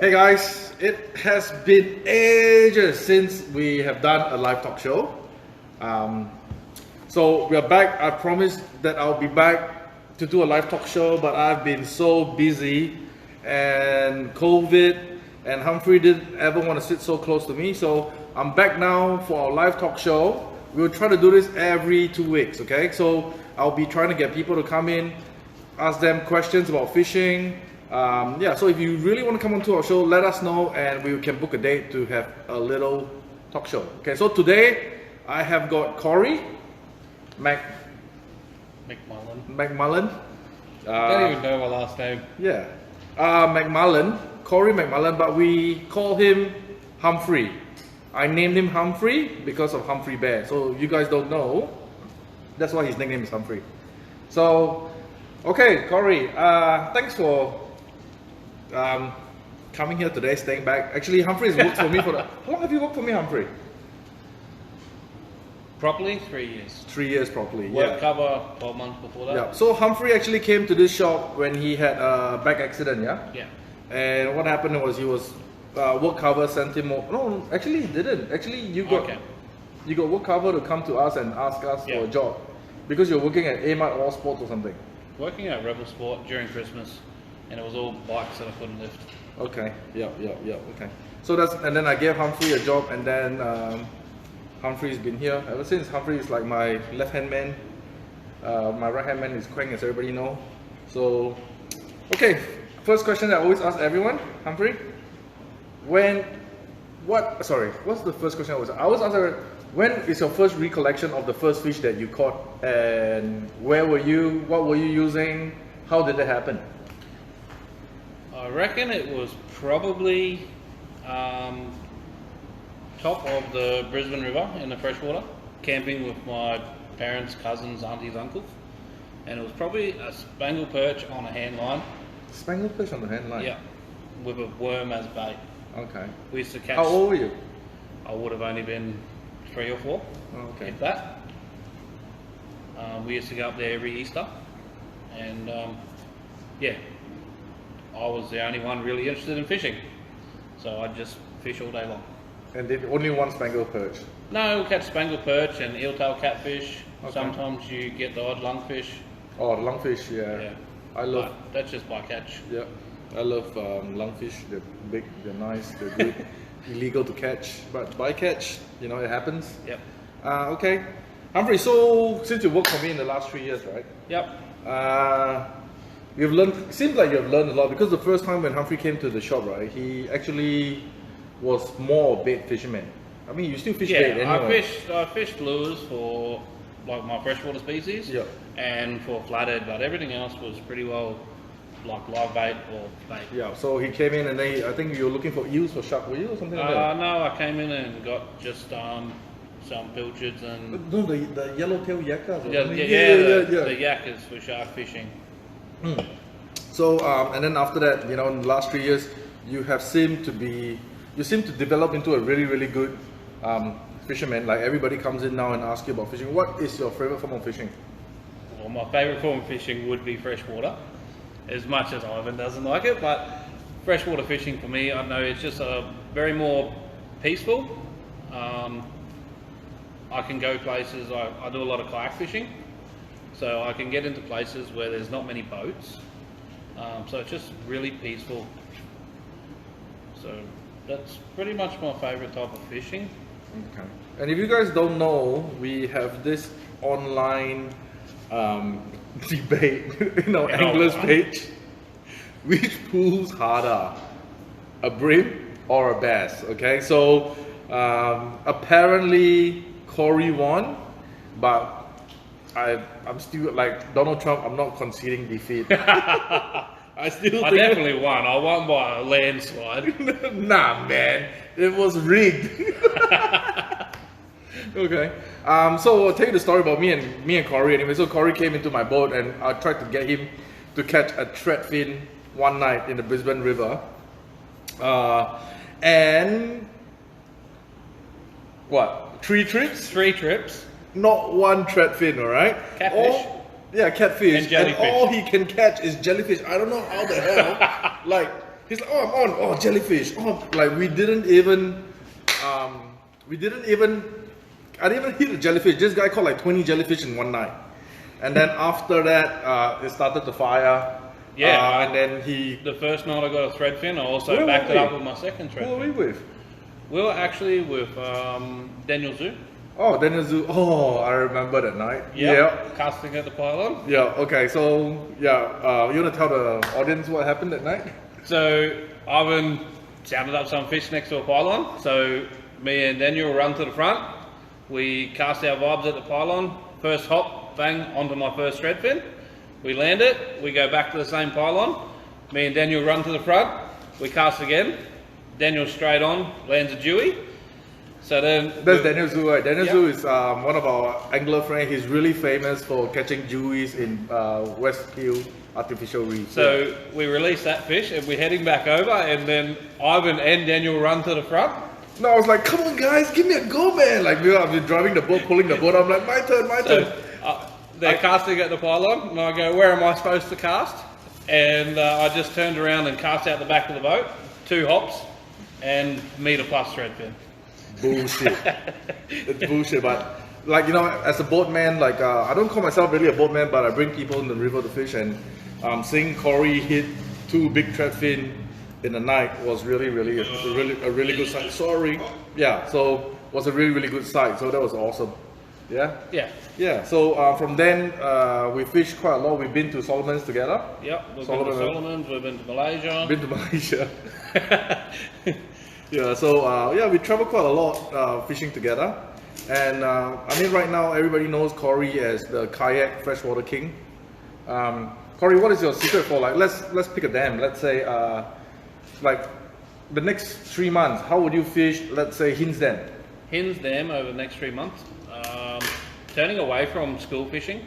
Hey guys, it has been ages since we have done a live talk show. So we are back. I promised that I'll be back to do a live talk show, but I've been so busy and COVID, and Humphrey didn't ever want to sit so close to me. So I'm back now for our live talk show. We'll try to do this every 2 weeks, okay? So I'll be trying to get people to come in, ask them questions about fishing. Yeah, so if you really want to come onto our show, let us know and we can book a date to have a little talk show. Okay, so today I have got Corey Mcmullen. I don't even know my last name. Yeah, Mcmullen, Corey Mcmullen, but we call him Humprey. I named him Humprey because of Humphrey Bear. So you guys don't know, that's why his nickname is Humphrey. So, okay, Corey, thanks for coming here today, staying back. Actually, Humphrey's worked for me for how long have you worked for me, Humphrey? Properly, 3 years. 3 years properly, Work yeah. cover 12 months before that. Yeah. So Humphrey actually came to this shop when he had a back accident, yeah? Yeah. And what happened was he was work cover sent him more. No, actually he didn't. Actually you got work cover to come to us and ask us for a job because you're working at A-Mart All Sports or something. Working at Rebel Sport during Christmas, and it was all bikes that I couldn't lift. Okay. Yeah. Okay. So and then I gave Humphrey a job, and then Humphrey's been here ever since. Humphrey is like my left-hand man. My right-hand man is Quang, as everybody know. So, okay. First question that I always ask everyone, Humphrey. What's the first question I always ask everyone, when is your first recollection of the first fish that you caught, and where were you? What were you using? How did it happen? I reckon it was probably top of the Brisbane River in the freshwater, camping with my parents, cousins, aunties, uncles, and it was probably a spangle perch on a hand line. Spangle fish on the hand line? Yeah, with a worm as bait. Okay. We used to catch. How old were you? I would have only been 3 or 4. Okay. If that. We used to go up there every Easter, and yeah, I was the only one really interested in fishing, so I'd just fish all day long. And did only one spangle perch? No, we'll catch spangle perch and eeltail catfish. Okay. Sometimes you get the odd lungfish. Oh, lungfish, yeah. Yeah. I love. But that's just by catch. Yeah, I love lungfish. They're big, they're nice, they're good. Illegal to catch, but by catch, you know, it happens. Yep. Okay, Humphrey. So since you worked for me in the last 3 years, right? Yep. You've learned. It seems like you've learned a lot because the first time when Humphrey came to the shop, right, he actually was more a bait fisherman. I mean, you still fish bait anyway. I fished lures for like my freshwater species. Yeah. And for flathead, but everything else was pretty well like live bait or bait. Yeah. So he came in and I think you were looking for eels or shark, were you, or something like that? No, I came in and got just some pilchards and No, the yellowtail yakkas. the yakkers for shark fishing. So and then after that, you know, in the last 3 years, you seem to develop into a really, really good fisherman. Like everybody comes in now and asks you about fishing. What is your favorite form of fishing? Well, my favourite form of fishing would be freshwater, as much as Ivan doesn't like it, but freshwater fishing for me, I know it's just a very more peaceful. I can go places, I do a lot of kayak fishing, so I can get into places where there's not many boats, so it's just really peaceful. So that's pretty much my favourite type of fishing. Okay. And if you guys don't know, we have this online debate in our Anglers page, which pulls harder, a brim or a bass? Okay, so apparently Corey won, but I'm still like Donald Trump. I'm not conceding defeat. I definitely won. I won by a landslide. Nah, man, it was rigged. Okay. So I'll tell you the story about me and Corey anyway. So Corey came into my boat and I tried to get him to catch a threadfin one night in the Brisbane River. And what? 3 trips? 3 trips. Not one threadfin, alright? Catfish? Yeah, catfish. And jellyfish. And all he can catch is jellyfish. I don't know how the hell. Like, he's like, oh, I'm on. Oh, jellyfish. Oh, like we didn't even, I didn't even hit a jellyfish. This guy caught like 20 jellyfish in one night. And then after that, it started to fire. Yeah. And then he... The first night I got a threadfin, I also backed it up with my second Who were threadfin. we with? We were actually with Daniel Zhu. Oh, Daniel Zhu. Oh, I remember that night. Yep. Casting at the pylon. Yeah, okay. So, yeah, you want to tell the audience what happened that night? So Ivan sounded up some fish next to a pylon. So me and Daniel run to the front. We cast our vibes at the pylon. First hop, bang, onto my first threadfin. We land it. We go back to the same pylon. Me and Daniel run to the front. We cast again. Daniel straight on, lands a dewy. So then... That's Daniel Zhu, right? Daniel Yep. Zhu is one of our angler friends. He's really famous for catching dewies in West Hill Artificial Reef. So we release that fish and we're heading back over, and then Ivan and Daniel run to the front. No, I was like, come on guys, give me a go, man. Like, I've been driving the boat, pulling the boat. I'm like, my turn, my turn. They're casting at the pylon, and I go, where am I supposed to cast? And I just turned around and cast out the back of the boat, 2 hops, and meter plus threadfin. Bullshit. It's bullshit, but like, you know, as a boatman, like I don't call myself really a boatman, but I bring people in the river to fish, and seeing Corey hit 2 big threadfin in the night was really a really good sight. Sorry. Yeah, so was a really good sight. So that was awesome. Yeah? Yeah. Yeah, so from then we fished quite a lot. We've been to Solomon's together. Yep, we've been to Solomon's, we've been to Malaysia. Been to Malaysia. Yeah, so yeah, we travel quite a lot fishing together. And I mean, right now everybody knows Corey as the kayak freshwater king. Corey, what is your secret for, like, let's pick a dam. Let's say like the next 3 months, how would you fish, let's say, Hin's Dam? Hin's Dam over the next 3 months. Turning away from school fishing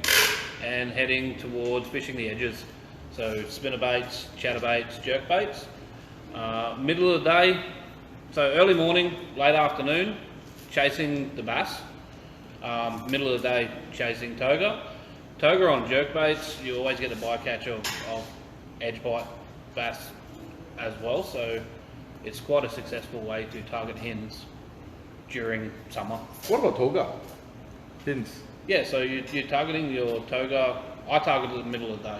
and heading towards fishing the edges. So spinnerbaits, chatterbaits, jerkbaits. Middle of the day, so early morning, late afternoon, chasing the bass. Middle of the day, chasing toga. Toga on jerkbaits, you always get the bycatch of edge bite bass as well. So it's quite a successful way to target hens during summer. What about toga? Hins? Yeah, so you're targeting your toga. I target it in the middle of the day.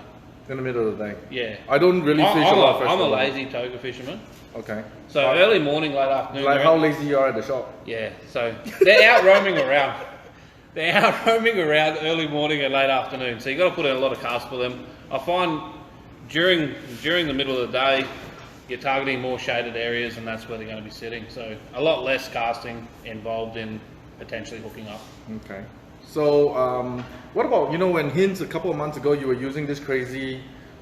In the middle of the day? Yeah. I don't really fish a lot of I'm a freshwater. lazy toga fisherman. Okay. So early morning, late afternoon. Like how lazy you are at the shop? Yeah, so they're out roaming around. They're out roaming around early morning and late afternoon. So you got to put in a lot of casts for them. I find during the middle of the day, you're targeting more shaded areas, and that's where they're going to be sitting. So a lot less casting involved in potentially hooking up. Okay. So what about, you know, when Hints a couple of months ago you were using this crazy,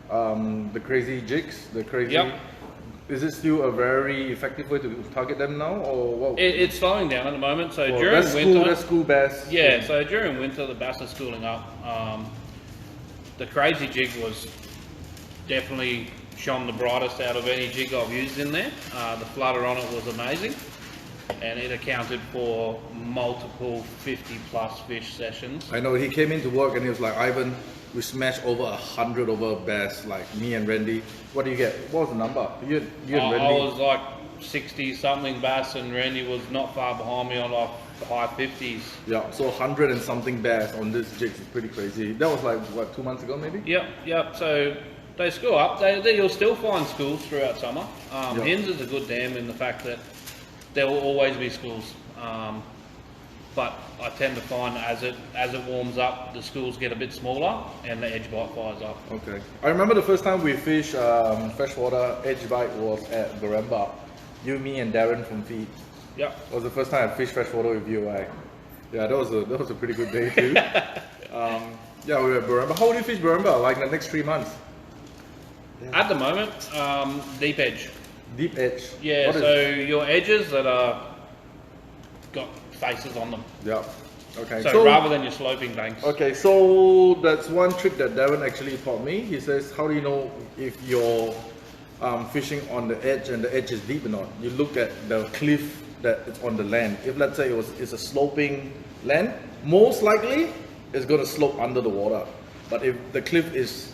the crazy jigs, the crazy. Yep. Is it still a very effective way to target them now, or what? It's slowing down at the moment. So Well, during winter, that's school bass. yeah. So during winter, the bass is schooling up. The crazy jig was definitely shone the brightest out of any jig I've used in there. The flutter on it was amazing, and it accounted for multiple 50+ fish sessions. I know, he came into work and he was like, Ivan, we smashed over 100 over bass, like me and Randy. What do you get? What was the number? You and Randy? I was like 60 something bass, and Randy was not far behind me on like the high 50s. Yeah, so 100 and something bass on this jig is pretty crazy. That was like, what, 2 months ago maybe? Yep. So they school up. You'll still find schools throughout summer. Hens is a good dam in the fact that there will always be schools. But I tend to find as it warms up, the schools get a bit smaller and the edge bite fires up. Okay. I remember the first time we fished freshwater edge bite was at Garamba. You, me, and Darren from Feed. Yep. It was the first time I fished freshwater with you, right? Yeah, that was a pretty good day too. Yeah, we were at Baramba. How would you fish Baramba, like the next 3 months? Yeah. At the moment, deep edge. Deep edge. Yeah, so your edges that are got faces on them. Yeah. Okay. So rather than your sloping banks. Okay, so that's one trick that Darren actually taught me. He says, how do you know if you're fishing on the edge and the edge is deep or not? You look at the cliff that is on the land. If let's say it's a sloping land, most likely it's going to slope under the water. But if the cliff is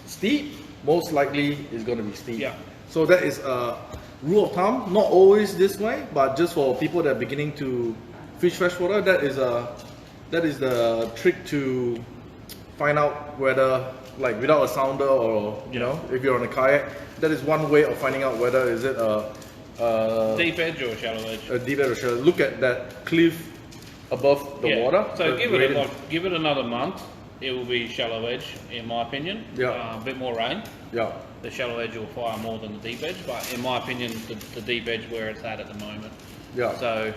steep, most likely it's going to be steep. Yeah. So that is a rule of thumb. Not always this way, but just for people that are beginning to fish freshwater, that is the trick to find out whether, like without a sounder or you know, if you're on a kayak, that is one way of finding out whether is it a deep edge or a shallow edge. A deep edge or shallow. Look at that cliff above the water. So the give it another month. It will be shallow edge, in my opinion. Yeah. A bit more rain. Yeah. The shallow edge will fire more than the deep edge, but in my opinion, the deep edge where it's at the moment. Yeah. So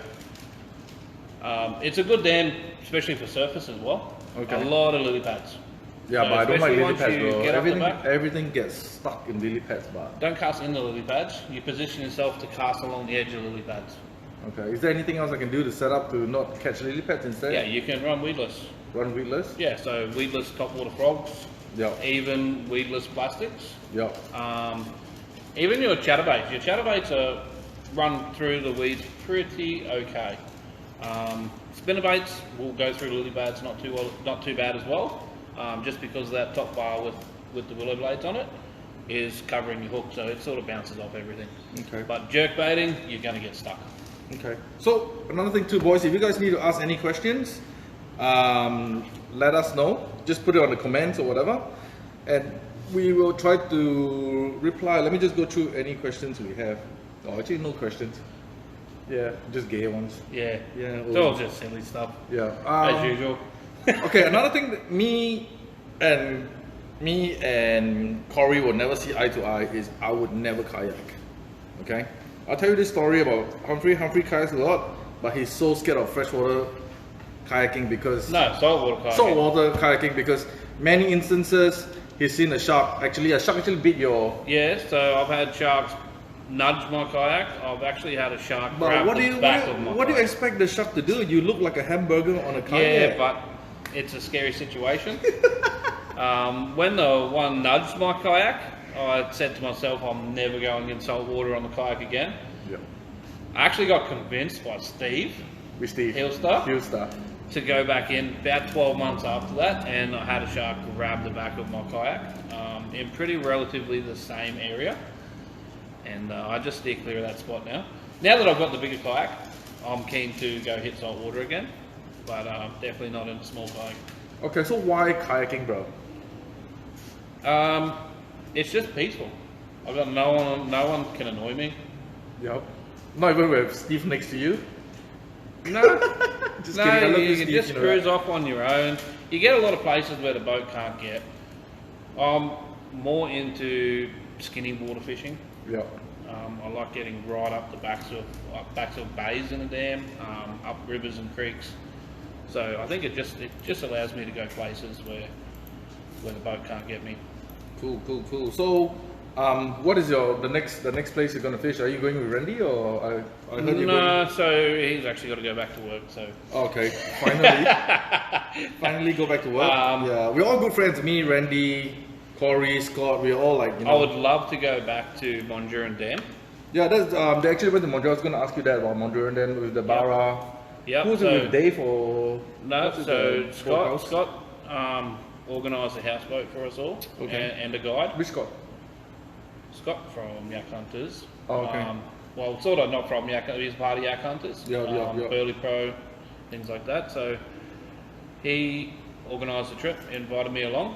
it's a good dam, especially for surface as well. Okay. A lot of lily pads. Yeah, So but I don't like especially lily once pads, you bro. get up the back. Everything gets stuck in lily pads, but. Don't cast in the lily pads. You position yourself to cast along the edge of the lily pads. Okay. Is there anything else I can do to set up to not catch lily pads instead? Yeah, you can run weedless. Run weedless? Yeah, so weedless topwater frogs. Yeah. Even weedless plastics. Yeah. Even your chatterbaits. Your chatterbaits are run through the weeds pretty okay. Spinnerbaits will go through lily pads not too bad as well. Just because that top bar with the willow blades on it is covering your hook, so it sort of bounces off everything. Okay. But jerk baiting, you're going to get stuck. Okay. So another thing too, boys, if you guys need to ask any questions, let us know. Just put it on the comments or whatever, and we will try to reply. Let me just go through any questions we have. Oh, actually no questions. Yeah, just gay ones. Yeah. Yeah. It's all just silly stuff. Yeah. As usual. Okay, another thing that me and Corey will never see eye to eye is I would never kayak. Okay? I'll tell you this story about Humprey. Humphrey kayaks a lot, but he's so scared of freshwater kayaking because saltwater kayaking. Saltwater kayaking because many instances he's seen a shark actually bit your. Yeah, so I've had sharks nudge my kayak. I've actually had a shark grab the back of my kayak. What do you expect the shark to do? You look like a hamburger on a kayak. Yeah, but it's a scary situation. When the one nudged my kayak, I said to myself, I'm never going in salt water on the kayak again. Yeah. I actually got convinced by Steve Hillstar to go back in about 12 months after that, and I had a shark grab the back of my kayak in pretty relatively the same area, and I just steer clear of that spot now. Now that I've got the bigger kayak, I'm keen to go hit salt water again, but definitely not in a small kayak. Okay, so why kayaking, bro? It's just peaceful. I've got no one can annoy me. Yep. Not even with Steve next to you. No, Just kidding. I love you you, can Steve, just you know cruise that. off on your own. You get a lot of places where the boat can't get. I'm more into skinny water fishing. Yeah. I like getting right up the backs of bays in a dam, up rivers and creeks. So I think it just allows me to go places where the boat can't get me. Cool. So, what is the next place you're gonna fish? Are you going with Randy or I heard you're going? So he's actually got to go back to work. So Okay, finally go back to work. Yeah, we're all good friends. Me, Randy, Corey, Scott. We're all like, you know. I would love to go back to Mondurun Dam. Yeah, that's they actually went to Mondurun. I was gonna ask you that about Mondurun then with the Barra. Yeah. Who's it with, Dave or? No, what's it, so boathouse? Scott organised a houseboat for us all, Okay. and a guide. Which Scott? Scott from Yak Hunters. Oh, okay. Well, sort of not from Yak Hunters, he's part of Yak Hunters. Yeah. Burley Pro, things like that. So he organised the trip, invited me along,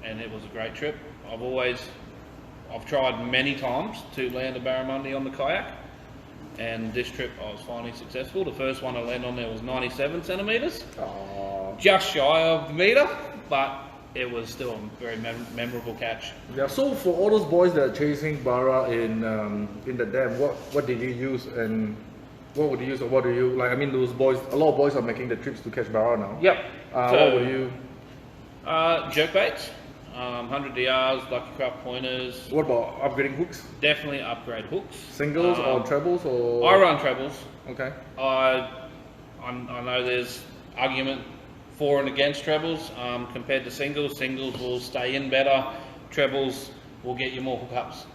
and it was a great trip. I've tried many times to land a barramundi on the kayak, and this trip I was finally successful. The first one I landed on there was 97 centimetres, just shy of the metre, but it was still a very memorable catch. Yeah. So for all those boys that are chasing Barra in the dam, what did you use and what would you use or what do you like? I mean, those boys, a lot of boys are making the trips to catch Barra now. Yep. What would you? Jerkbaits, 100 DRs, Lucky Craft pointers. What about upgrading hooks? Definitely upgrade hooks. Singles or trebles or? I run trebles. Okay. I know there's argument for and against trebles compared to singles. Singles will stay in better. Trebles will get you more hookups.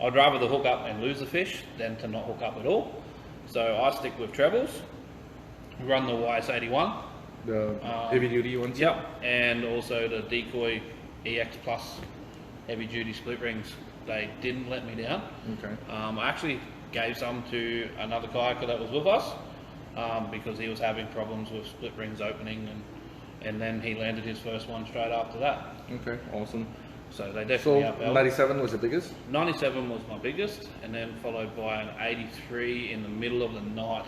I'd rather the hook up and lose the fish than to not hook up at all. So I stick with trebles. Run the YS81. The heavy duty ones? Yep, and also the Decoy EX Plus heavy duty split rings. They didn't let me down. Okay. I actually gave some to another kayaker that was with us because he was having problems with split rings opening, and then he landed his first one straight after that. Okay, awesome. So they definitely So upheld. 97 was the biggest? 97 was my biggest, and then followed by an 83 in the middle of the night.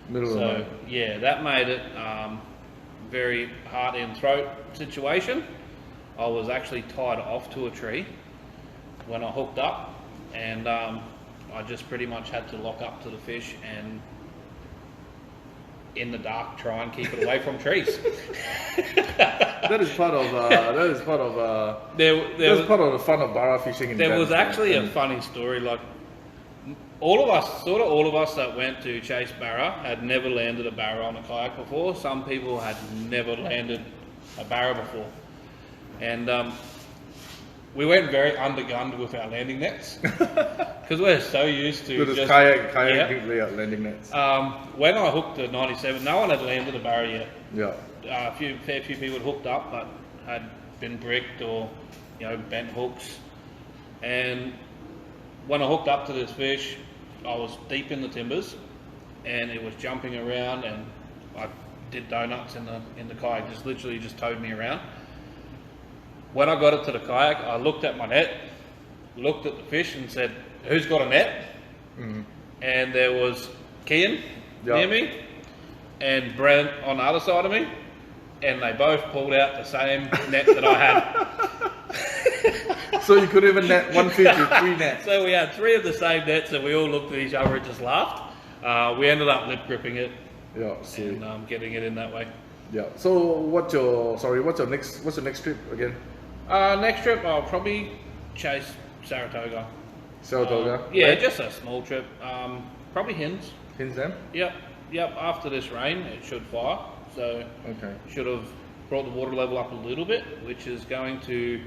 Middle of the night. Yeah, that made it very heart and throat situation. I was actually tied off to a tree when I hooked up, and I just pretty much had to lock up to the fish and in the dark try and keep it away from trees. That is part of that's part of the fun of barra fishing. There was actually a funny story. Like all of us that went to chase barra had never landed a barra on a kayak before. Some people had never landed a barra before, and we went very undergunned with our landing nets because we're so used to just just kayak landing nets. When I hooked the 97, no one had landed a barra yet. Yeah. A fair few people had hooked up, but had been bricked or bent hooks. And when I hooked up to this fish, I was deep in the timbers, and it was jumping around, and I did donuts in the kayak. Just literally just towed me around. When I got it to the kayak, I looked at my net, looked at the fish, and said, "Who's got a net?" Mm-hmm. And there was Kian near me, and Brent on the other side of me, and they both pulled out the same net that I had. So you couldn't even net one fish with 3 nets. So we had 3 of the same nets, and we all looked at each other and just laughed. We ended up lip gripping it, and getting it in that way. Yeah. So what's your next trip again? Next trip I'll probably chase Saratoga. Saratoga. Yeah, right? just a small trip. Probably Hins. Hins Dam? Yep. After this rain, it should fire. So should have brought the water level up a little bit, which is going to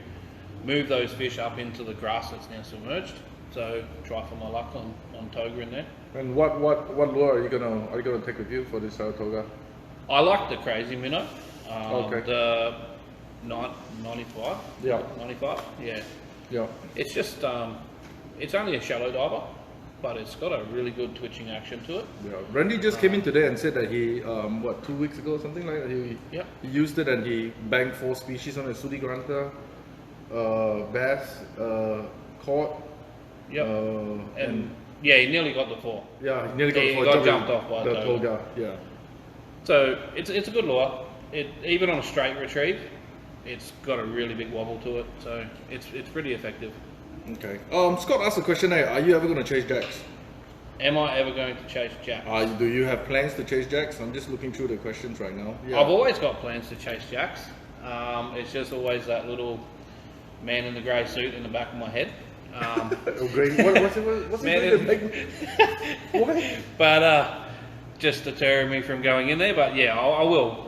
move those fish up into the grass that's now submerged. So try for my luck on toga in there. And what lure are you gonna take with you for this Saratoga? I like the crazy minnow. The 95. Yeah. 95. Yeah. Yeah. It's just it's only a shallow diver, but it's got a really good twitching action to it. Yeah. Randy just came in today and said that he 2 weeks ago, something like that, he used it and he banked 4 species on a Sudi Granta, bass, cod. Yep. And he nearly got the 4. Yeah, he nearly got the 4. He got jumped off by the toga. Yeah. So it's a good lure. Even on a straight retrieve, it's got a really big wobble to it. So it's pretty effective. Okay. Scott asked a question there. Are you ever going to chase jacks? Am I ever going to chase jacks? Do you have plans to chase jacks? I'm just looking through the questions right now. Yeah. I've always got plans to chase jacks. It's just always that little man in the grey suit in the back of my head. What's it? But just deterring me from going in there. But yeah, I will.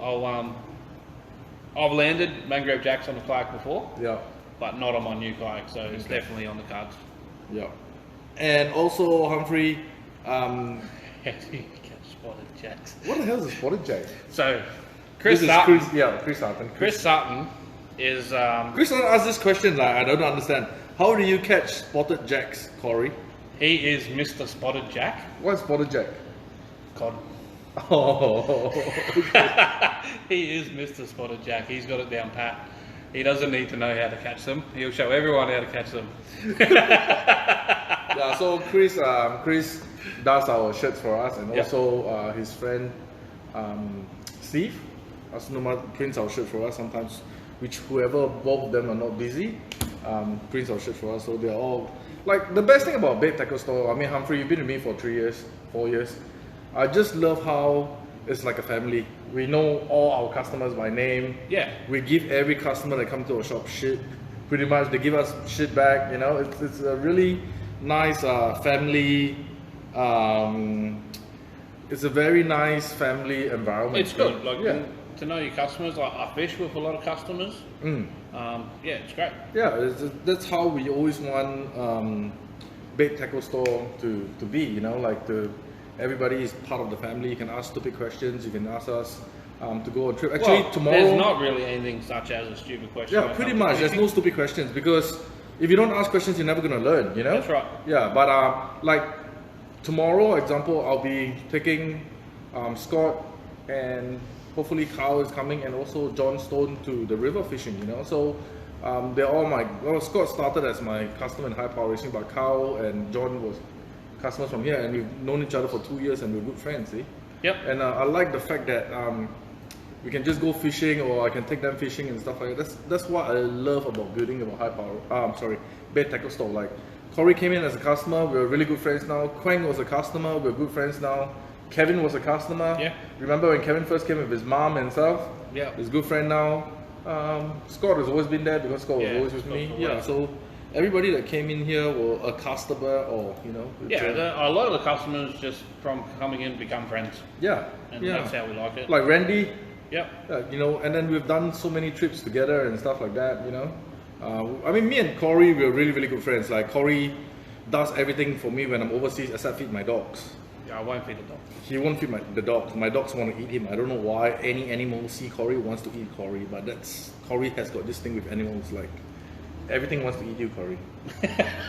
I've landed mangrove jacks on the kayak before. Yeah. But not on my new kayak, so it's definitely on the cards. Yeah. And also, Humprey, How do you catch spotted jacks? What the hell is a spotted jack? So, Chris Sutton. Chris Sutton. Chris Sutton is. Chris Sutton asked this question like I don't understand. How do you catch spotted jacks, Corey? He is Mr. Spotted Jack. What's spotted jack? Cod. Oh. He is Mr. Spotted Jack. He's got it down pat. He doesn't need to know how to catch them. He'll show everyone how to catch them. Yeah. So Chris does our shirts for us, and also his friend Steve prints our shirt for us sometimes. Whoever both of them are not busy, prints our shirt for us. So they're all like the best thing about Bait Tackle Store. I mean, Humphrey, you've been with me for 4 years. I just love how it's like a family. We know all our customers by name. Yeah. We give every customer that comes to our shop shit. Pretty much, they give us shit back. It's a really nice family. It's a very nice family environment. It's good. To know your customers. Like I fish with a lot of customers. It's great. Yeah, that's how we always want Bait Tackle Store to be. Everybody is part of the family. You can ask stupid questions. You can ask us to go on trip. Actually, Well, tomorrow. there's not really anything such as a stupid question. Yeah, when it pretty comes to much. There's fishing. no stupid questions because if you don't ask questions, you're never gonna learn. You know. That's right. Yeah, but like tomorrow, example, I'll be taking Scott and hopefully Kyle is coming, and also John Stone to the river fishing. You know, so they're all Scott started as my customer in high power racing, but Kyle and John was customers from here, and we've known each other for 2 years, and we're good friends. See. Yep. And I like the fact that we can just go fishing, or I can take them fishing and stuff like that. That's what I love about building a high power, bait tackle store. Like Corey came in as a customer, we're really good friends now. Quang was a customer, we're good friends now. Kevin was a customer. Yeah. Remember when Kevin first came with his mom and stuff? Yeah. He's a good friend now. Scott has always been there because Scott was always with me. Yeah, so everybody that came in here were a customer, or you know. Yeah, a lot of the customers just from coming in become friends. Yeah. And that's how we like it. Like Randy. Yep. You know, and then we've done so many trips together and stuff like that, you know. I mean, me and Corey, we're really, really good friends. Like, Corey does everything for me when I'm overseas except feed my dogs. Yeah, I won't feed the dog. He won't feed the dogs. My dogs want to eat him. I don't know why any animal see Corey wants to eat Corey, but Corey has got this thing with animals, like, everything wants to eat you, Corey.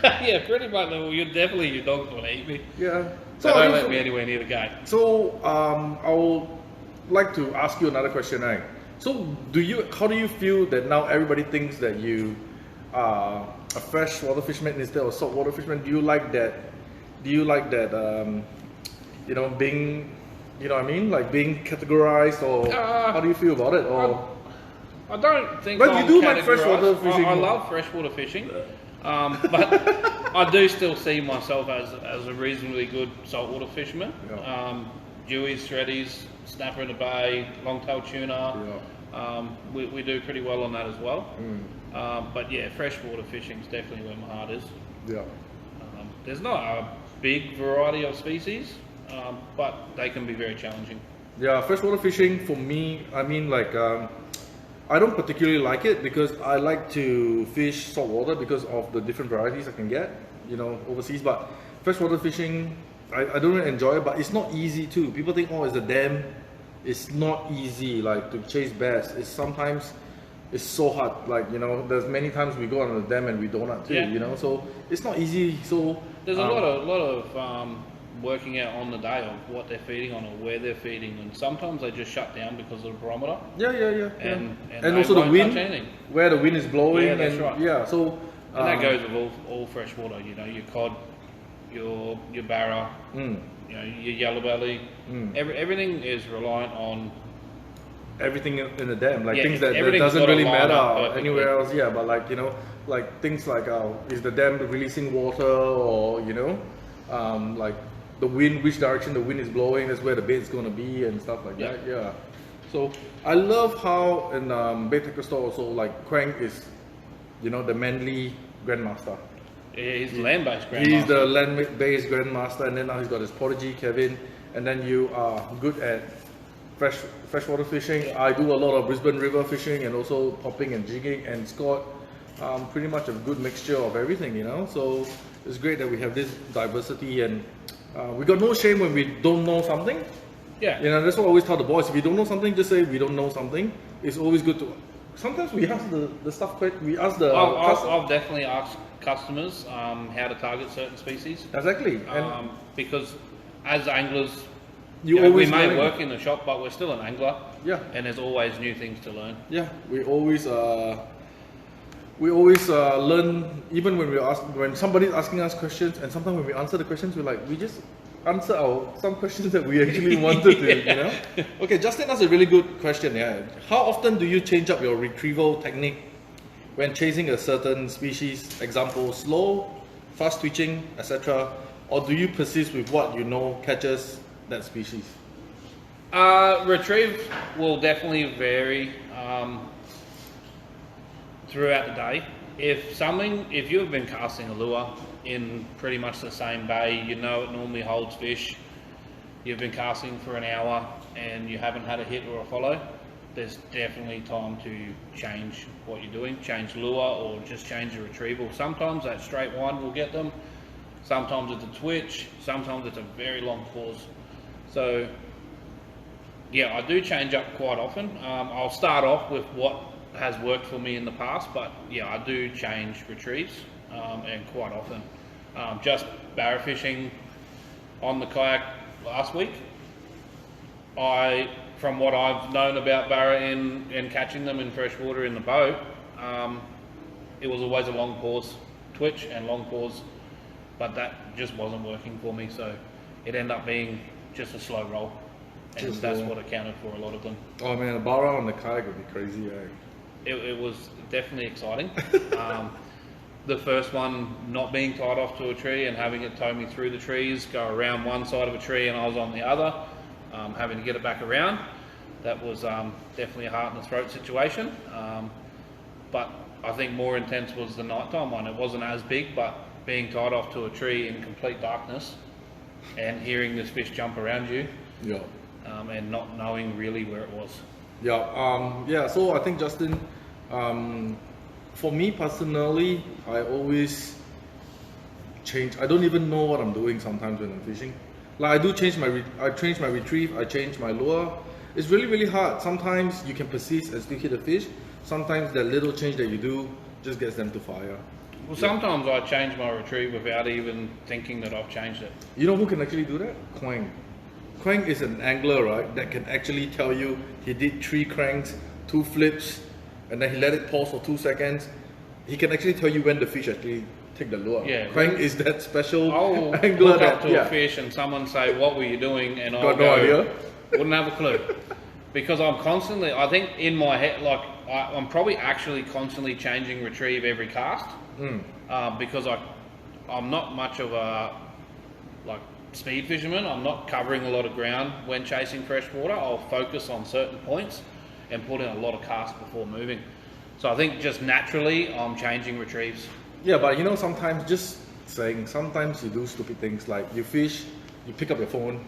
Yeah, pretty much. Well, your dogs want to eat me. Yeah. So don't let me anywhere near the gate. So, I'll like to ask you another question, right? So, how do you feel that now everybody thinks that you are a freshwater fisherman instead of a saltwater fisherman? Do you like that? You know, being, you know what I mean, like being categorized, or how do you feel about it? Or I don't think. But you do like freshwater fishing. I love freshwater fishing, but I do still see myself as a reasonably good saltwater fisherman. Yeah. Dewies, shreddies, snapper in the bay, longtail tuna. Yeah. We do pretty well on that as well. Mm. But yeah, freshwater fishing is definitely where my heart is. Yeah. There's not a big variety of species, but they can be very challenging. Yeah, freshwater fishing for me, I mean, like, I don't particularly like it because I like to fish saltwater because of the different varieties I can get, you know, overseas. But freshwater fishing, I don't really enjoy it, but it's not easy too. People think, oh, it's a dam. It's not easy, like, to chase bass. Sometimes it's so hard, like, you know, there's many times we go on the dam and we donut too, you know, so it's not easy. So there's a lot of working out on the day of what they're feeding on or where they're feeding, and sometimes they just shut down because of the barometer. And also the wind, where the wind is blowing. Yeah, that's and, right. Yeah, so and that goes with all fresh water. You know, your cod, your barra, you know, your yellow belly. Everything is reliant on everything in the dam, like things that everything's doesn't gotta really line matter up perfectly. anywhere else. Yeah, but like, you know, like things like is the dam releasing water, or you know, like the wind, which direction the wind is blowing, that's where the bait is going to be and stuff like that. Yeah. So I love how in bait tackle store also, like, Quang is, you know, the manly grandmaster. Yeah, he's land-based grandmaster. He's the land-based grandmaster, and then now he's got his prodigy Kevin, and then you are good at freshwater fishing. I do a lot of Brisbane river fishing and also popping and jigging, and Scott, pretty much a good mixture of everything, you know. So it's great that we have this diversity, and we got no shame when we don't know something. Yeah. You know, that's what I always tell the boys. If you don't know something, just say we don't know something. It's always good to. Sometimes we ask the stuff. We ask the. I've definitely asked customers how to target certain species. Exactly. Because as anglers, we may work in the shop, but we're still an angler. Yeah. And there's always new things to learn. Yeah, we always learn, even when somebody's asking us questions, and sometimes when we answer the questions, we just answer some questions that we actually wanted to, you know. Okay, Justin asked a really good question. Yeah, how often do you change up your retrieval technique when chasing a certain species? Example: slow, fast twitching, etc. Or do you persist with what you know catches that species? Retrieve will definitely vary throughout the day. If you've been casting a lure in pretty much the same bay, you know it normally holds fish, you've been casting for an hour and you haven't had a hit or a follow, there's definitely time to change what you're doing, change lure or just change the retrieval. Sometimes that straight wind will get them, sometimes it's a twitch, sometimes it's a very long pause. So Yeah, I do change up quite often. I'll start off with what has worked for me in the past, but yeah, I do change retrieves and quite often. Just barra fishing on the kayak last week, from what I've known about barra and catching them in freshwater in the boat, it was always a long pause twitch and long pause, but that just wasn't working for me, so it ended up being just a slow roll. And that's what accounted for a lot of them. Oh man, a barra on the kayak would be crazy, eh? It was definitely exciting. The first one not being tied off to a tree and having it tow me through the trees, go around one side of a tree and I was on the other, having to get it back around. That was definitely a heart in the throat situation. But I think more intense was the nighttime one. It wasn't as big, but being tied off to a tree in complete darkness and hearing this fish jump around you. Yeah. And not knowing really where it was. Yeah, so I think Justin, for me personally, I always change. I don't even know what I'm doing sometimes when I'm fishing. Like I do change I change my retrieve, I change my lure. It's really hard. Sometimes you can persist and still hit a fish. Sometimes that little change that you do just gets them to fire. Well, sometimes I change my retrieve without even thinking that I've changed it. You know who can actually do that? Quang. Quang is an angler, right, that can actually tell you he did 3 cranks, 2 flips, and then he let it pause for 2 seconds. He can actually tell you when the fish actually take the lure. Yeah, Quang is that special I'll angler look up that, to a fish and someone say, "What were you doing?" And I'll got no go, idea. Wouldn't have a clue. Because I'm constantly, I think in my head, like I'm probably actually constantly changing retrieve every cast. Because I'm not much of a speed fisherman. I'm not covering a lot of ground when chasing freshwater. I'll focus on certain points and put in a lot of casts before moving. So I think just naturally I'm changing retrieves. Yeah, but you know, sometimes sometimes you do stupid things like you fish, you pick up your phone.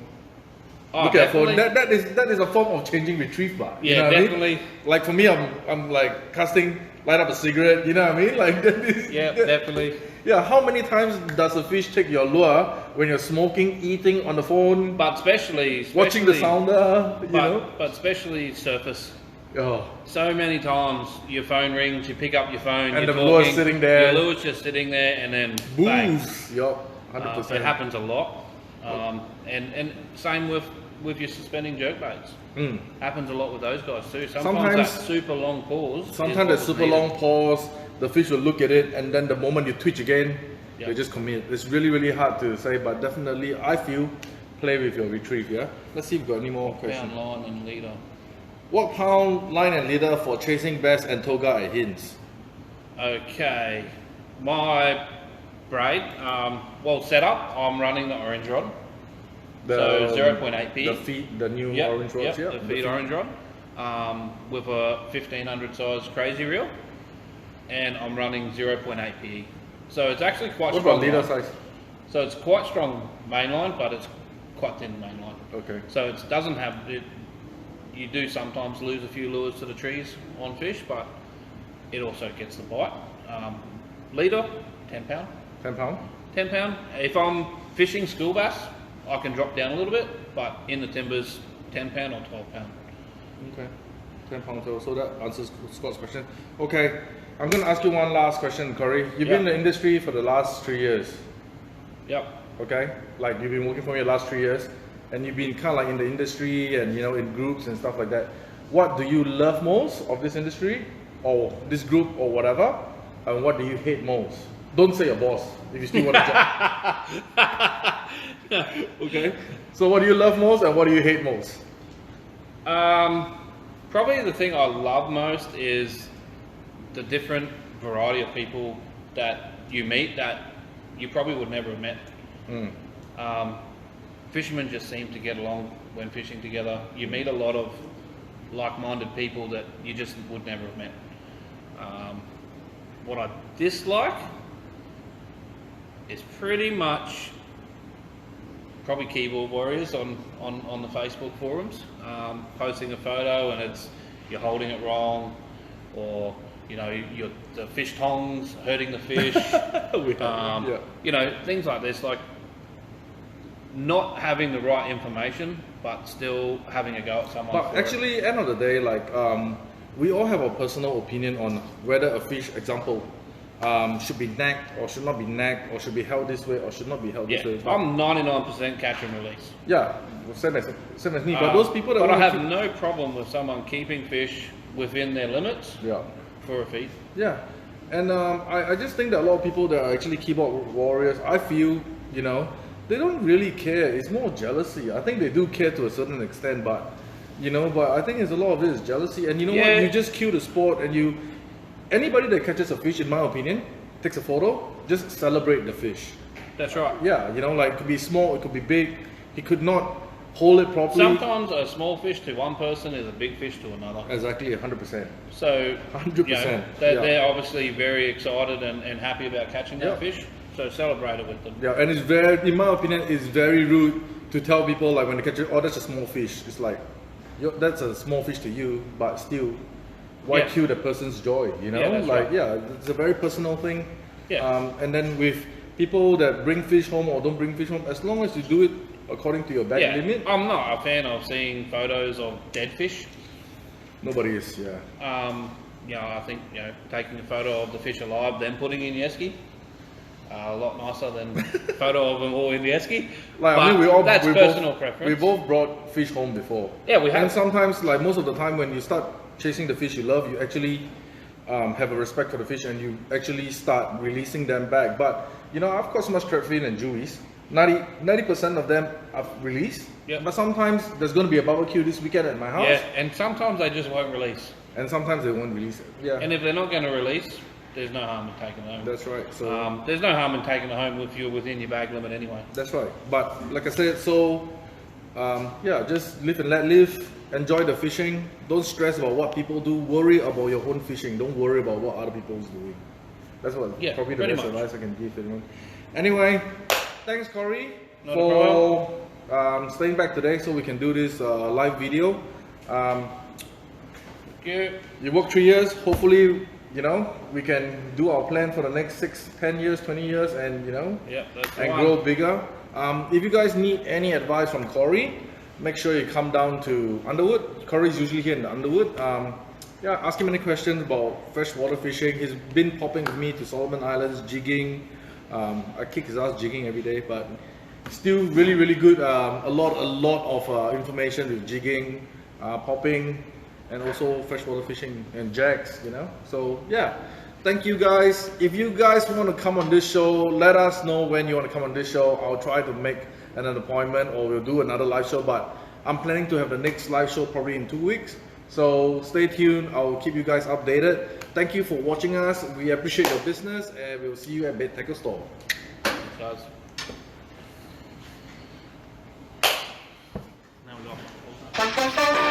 Look at your phone. That is a form of changing retrieve, but yeah, you know what definitely. I mean? Like for me, I'm like casting, light up a cigarette. You know what I mean? Like that is. Yeah, definitely. Yeah, how many times does a fish take your lure when you're smoking, eating on the phone, But especially watching the sounder, you know? But especially surface. Oh, So many times your phone rings, you pick up your phone, and you're the lure's talking, sitting there. Your lure's just sitting there, and then bang. booze. Yup, 100%. It happens a lot. And same with your suspending jerkbaits. Happens a lot with those guys too. Sometimes that super long pause. Sometimes that super long pause, the fish will look at it, and then the moment you twitch again, they just commit. It's really hard to say, but definitely I feel play with your retrieve. Yeah. Let's see if we've got any more questions. Pound line and leader. What pound line and leader for chasing bass and toga at Hints? Okay, my braid, well set up, I'm running the orange rod. So 0.8 p. The feet, the new orange rods. The feed orange rod, with a 1500 size crazy reel, and I'm running 0.8 p. So it's actually quite strong. What about leader size? So it's quite strong mainline, but it's quite thin mainline. Okay. So it doesn't have it. You do sometimes lose a few lures to the trees on fish, but it also gets the bite. Leader, 10 pound. 10 pound? 10 pound. If I'm fishing school bass, I can drop down a little bit, but in the timbers, 10 pound or 12 pound. Okay, 10 pounds. So that answers Scott's question. Okay, I'm going to ask you one last question, Corey. You've been in the industry for the last 3 years. Yep. Okay, like you've been working for me the last 3 years, and you've been kind of like in the industry and in groups and stuff like that. What do you love most of this industry, or this group, or whatever? And what do you hate most? Don't say your boss if you still want to job. Okay. So what do you love most and what do you hate most? Probably the thing I love most is the different variety of people that you meet that you probably would never have met. Fishermen just seem to get along when fishing together. You meet a lot of like-minded people that you just would never have met. What I dislike is pretty much probably keyboard warriors on the Facebook forums, posting a photo and you're holding it wrong, or the fish tongs hurting the fish. Things like this, like not having the right information but still having a go at someone. But actually, end of the day, like we all have a personal opinion on whether a fish, example, should be nagged or should not be nagged, or should be held this way or should not be held this way. But I'm 99% catch and release. yeah, same as me. But those people that but I wanna have no problem with someone keeping fish within their limits yeah. for a feed. Yeah, and I just think that a lot of people that are actually keyboard warriors, I feel, you know, they don't really care. It's more jealousy. I think they do care to a certain extent, but you know, but I think it's a lot of it is jealousy. And you know what? You just kill the sport, and anybody that catches a fish, in my opinion, takes a photo, just celebrate the fish. That's right. Yeah, you know, like it could be small, it could be big. He could not hold it properly. Sometimes a small fish to one person is a big fish to another. Exactly, 100%. So 100%. You know, they're obviously very excited and happy about catching that fish. So celebrate it with them. Yeah, and it's very, in my opinion, it's very rude to tell people like when they catch it, oh, that's a small fish. It's like, that's a small fish to you, but still, why kill the person's joy? You know, it's a very personal thing. Yeah. And then with people that bring fish home or don't bring fish home, as long as you do it according to your bag limit. I'm not a fan of seeing photos of dead fish. Nobody is, You know, I think, you know, taking a photo of the fish alive, then putting in Yeski, a lot nicer than a photo of them all in the esky. Like, I mean, that's personal preference. We both brought fish home before. Yeah, we have. And sometimes, like most of the time, when you start chasing the fish you love, you actually have a respect for the fish and you actually start releasing them back. But you know, I've caught so much crabfin and jewies. 90% of them I've released. Yep. But sometimes there's going to be a barbecue this weekend at my house. Yeah, and sometimes they just won't release. And sometimes they won't release it. Yeah. And if they're not going to release, there's no harm in taking it home. That's right. So there's no harm in taking it home if you're within your bag limit anyway. that's right. But like I said, so yeah, just live and let live. Enjoy the fishing. Don't stress about what people do. Worry about your own fishing. Don't worry about what other people's doing. That's what probably the best advice I can give anyone. Anyway, thanks Corey for staying back today so we can do this live video. You worked 3 years. Hopefully, you know, we can do our plan for the next 6, 10 years, 20 years, and you know, and grow bigger. If you guys need any advice from Corey, make sure you come down to Underwood. Corey's usually here in the Underwood. Yeah, ask him any questions about freshwater fishing. He's been popping with me to Solomon Islands, jigging. I kick his ass jigging every day, but still really good. A lot of information with jigging, popping, and also freshwater fishing and Jigs, you know. So yeah, thank you guys. If you guys want to come on this show, let us know when you want to come on this show. I'll try to make an appointment, or we'll do another live show, but I'm planning to have the next live show probably in 2 weeks. So stay tuned. I'll keep you guys updated. Thank you for watching us. We appreciate your business, and we'll see you at Bait Tackle Store. Thanks, guys. Now we go.